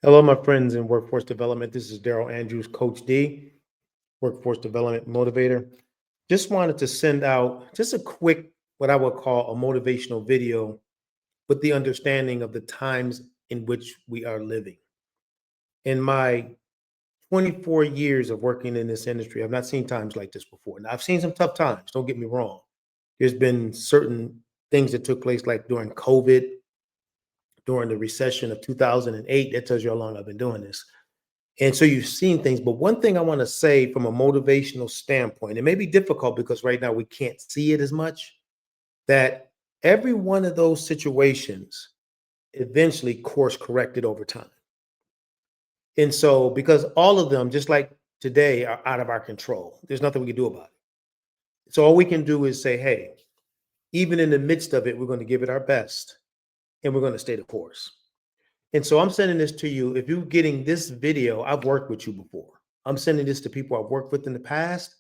Hello, my friends in workforce development. This is Daryl Andrews, Coach D, workforce development motivator. Just wanted to send out just a quick, what I would call a motivational video with the understanding of the times in which we are living. In my 24 years of working in this industry, I've not seen times like this before. Now, I've seen some tough times, don't get me wrong. There's been certain things that took place, like during COVID, during the recession of 2008. That tells you how long I've been doing this. And so you've seen things, but one thing I want to say from a motivational standpoint, it may be difficult because right now we can't see it as much, that every one of those situations eventually course corrected over time. And so, because all of them, just like today, are out of our control, there's nothing we can do about it. So, all we can do is say, hey, even in the midst of it, we're going to give it our best and we're going to stay the course. And so I'm sending this to you. If you're getting this video, I've worked with you before. I'm sending this to people I've worked with in the past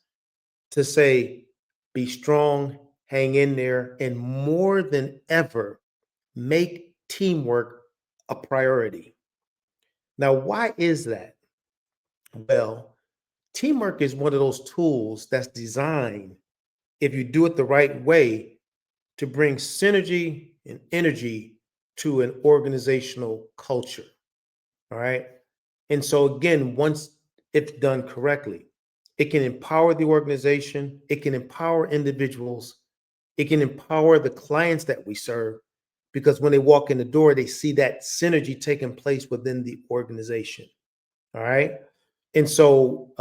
to say, be strong, hang in there, and more than ever, make teamwork a priority. Now, why is that? Well, teamwork is one of those tools that's designed, if you do it the right way, to bring synergy and energy to an organizational culture. All right. And so, again, once it's done correctly, it can empower the organization, it can empower individuals, it can empower the clients that we serve, because when they walk in the door, they see that synergy taking place within the organization. All right. And so,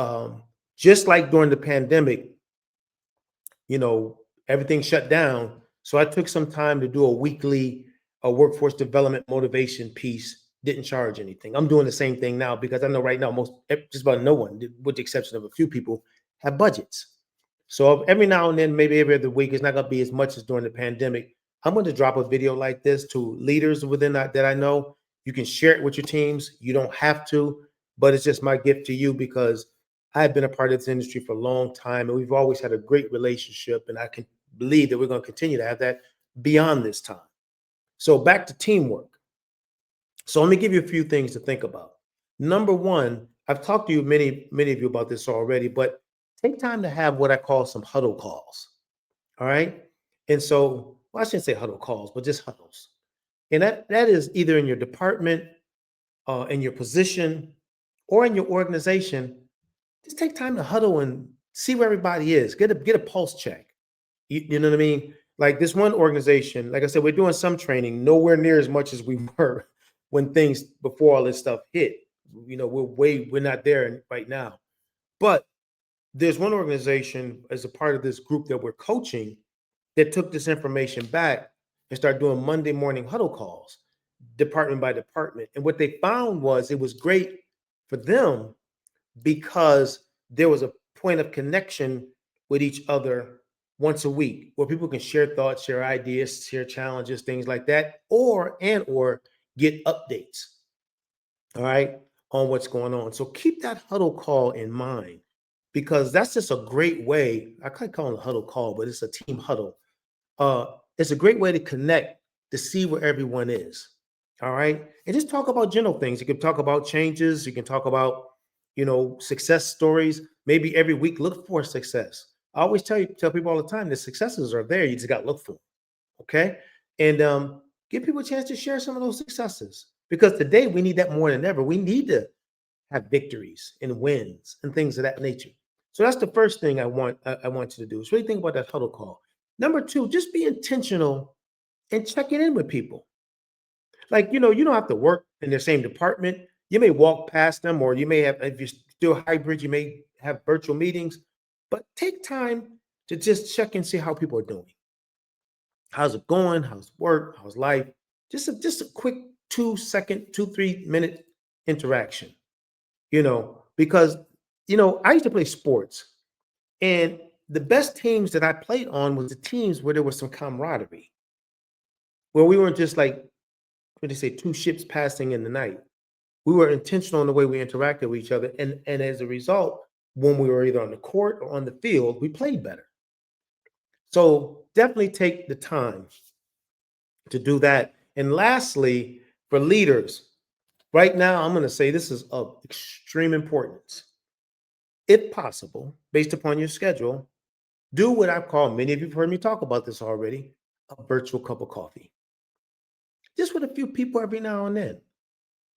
just like during the pandemic, you know, everything shut down. So I took some time to do a weekly workforce development motivation piece. Didn't charge anything. I'm doing the same thing now because I know right now just about no one, with the exception of a few people, have budgets. So every now and then, maybe every other week, it's not going to be as much as during the pandemic. I'm going to drop a video like this to leaders within that I know. You can share it with your teams. You don't have to, but it's just my gift to you because I've been a part of this industry for a long time and we've always had a great relationship. And I can believe that we're going to continue to have that beyond this time. So back to teamwork. So let me give you a few things to think about. Number one, I've talked to you, many of you about this already, but take time to have what I call some huddle calls. All right. And so, well, I shouldn't say huddle calls, but just huddles. And that is either in your department, in your position, or in your organization. Just take time to huddle and see where everybody is. Get a pulse check. You know what I mean? Like this one organization, like I said, we're doing some training, nowhere near as much as we were when things before all this stuff hit. You know, we're not there right now. But there's one organization as a part of this group that we're coaching that took this information back and started doing Monday morning huddle calls, department by department. And what they found was it was great for them because there was a point of connection with each other once a week where people can share thoughts, share ideas, share challenges, things like that, or get updates, all right, on what's going on. So keep that huddle call in mind because that's just a great way. I can't call it a huddle call, but it's a team huddle. Uh, it's a great way to connect to see where everyone is. All right. And just talk about general things. You can talk about changes. You can talk about, success stories. Maybe every week, look for success. I always tell people all the time the successes are there. You just got to look for them. Okay. And give people a chance to share some of those successes because today we need that more than ever. We need to have victories and wins and things of that nature. So that's the first thing I want you to do is really think about that huddle call. Number two, just be intentional and checking in with people. Like, you don't have to work in the same department. You may walk past them, or you may have, if you're still hybrid, you may have virtual meetings, but take time to just check and see how people are doing. How's it going? How's work? How's life? Just a quick 2 second, 2, 3 minute interaction, because, I used to play sports and the best teams that I played on was the teams where there was some camaraderie, where we weren't just like, what do they say, two ships passing in the night. We were intentional in the way we interacted with each other. And as a result, when we were either on the court or on the field, we played better. So definitely take the time to do that. And lastly, for leaders, Right now, I'm going to say this is of extreme importance. If possible, based upon your schedule, do what I call, many of you have heard me talk about this already, a virtual cup of coffee. Just with a few people every now and then,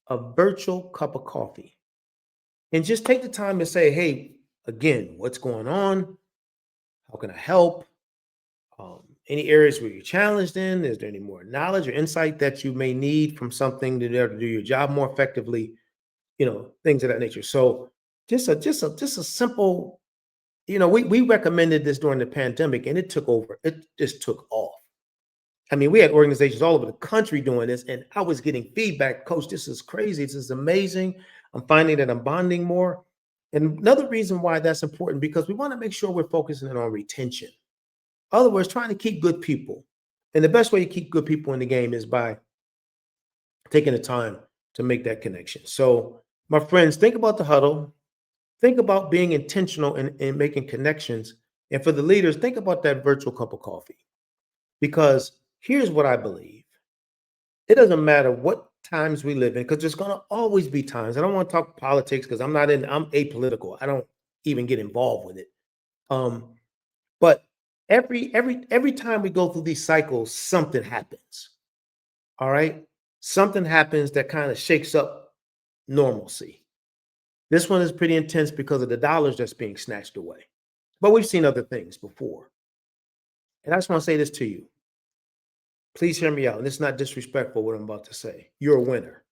a virtual cup of coffee. And just take the time to say, hey, again, what's going on? How can I help? Any areas where you're challenged in? Is there any more knowledge or insight that you may need from something to be able to do your job more effectively? Things of that nature. So just a simple, we recommended this during the pandemic and it took over. It just took off. I mean, we had organizations all over the country doing this, and I was getting feedback, Coach, this is crazy. This is amazing. I'm finding that I'm bonding more. And another reason why that's important, because we want to make sure we're focusing in on retention. In other words, trying to keep good people. And the best way to keep good people in the game is by taking the time to make that connection. So, my friends, think about the huddle. Think about being intentional in making connections. And for the leaders, think about that virtual cup of coffee. Because here's what I believe. It doesn't matter what times we live in, because there's going to always be times. I don't want to talk politics because I'm apolitical. I don't even get involved with it. But every time we go through these cycles, something happens. All right. Something happens that kind of shakes up normalcy. This one is pretty intense because of the dollars that's being snatched away. But we've seen other things before. And I just want to say this to you. Please hear me out. And it's not disrespectful what I'm about to say. You're a winner.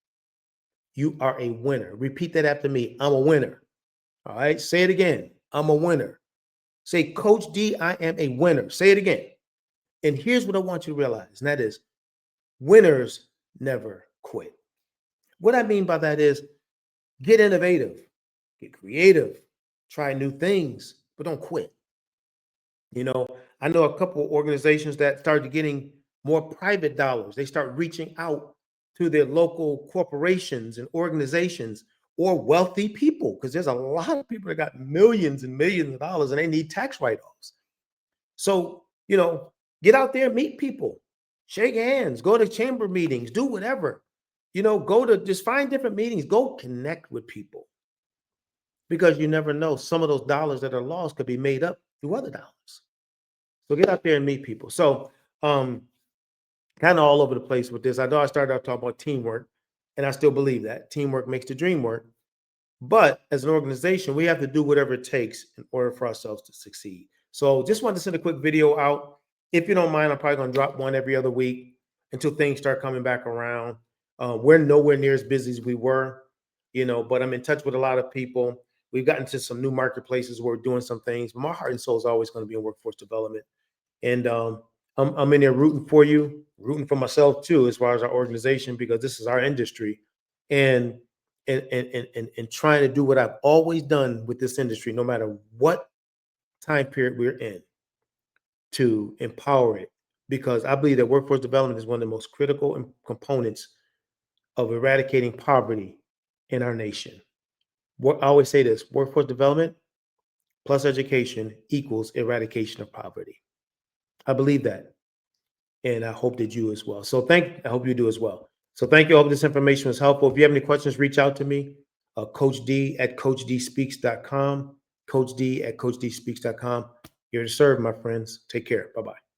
You are a winner. Repeat that after me. I'm a winner. All right. Say it again. I'm a winner. Say, Coach D, I am a winner. Say it again. And here's what I want you to realize, and that is winners never quit. What I mean by that is get innovative, get creative, try new things, but don't quit. I know a couple of organizations that started getting more private dollars. They start reaching out to their local corporations and organizations or wealthy people, because there's a lot of people that got millions and millions of dollars and they need tax write-offs. So, get out there, meet people, shake hands, go to chamber meetings, do whatever. Go to just find different meetings, go connect with people, because you never know, some of those dollars that are lost could be made up through other dollars. So get out there and meet people. So kind of all over the place with this. I know I started out talking about teamwork, and I still believe that teamwork makes the dream work. But as an organization, we have to do whatever it takes in order for ourselves to succeed. So just wanted to send a quick video out. If you don't mind, I'm probably going to drop one every other week until things start coming back around. We're nowhere near as busy as we were, but I'm in touch with a lot of people. We've gotten to some new marketplaces where we're doing some things. But my heart and soul is always going to be in workforce development. And I'm in there rooting for you, rooting for myself too, as far as our organization, because this is our industry. And trying to do what I've always done with this industry, no matter what time period we're in, to empower it, because I believe that workforce development is one of the most critical components of eradicating poverty in our nation. I always say this: workforce development plus education equals eradication of poverty. I believe that, and I hope that you as well. I hope you do as well. So thank you. I hope this information was helpful. If you have any questions, reach out to me, Coach D at CoachDSpeaks.com, Coach D at CoachDSpeaks.com. You're to serve, my friends. Take care. Bye-bye.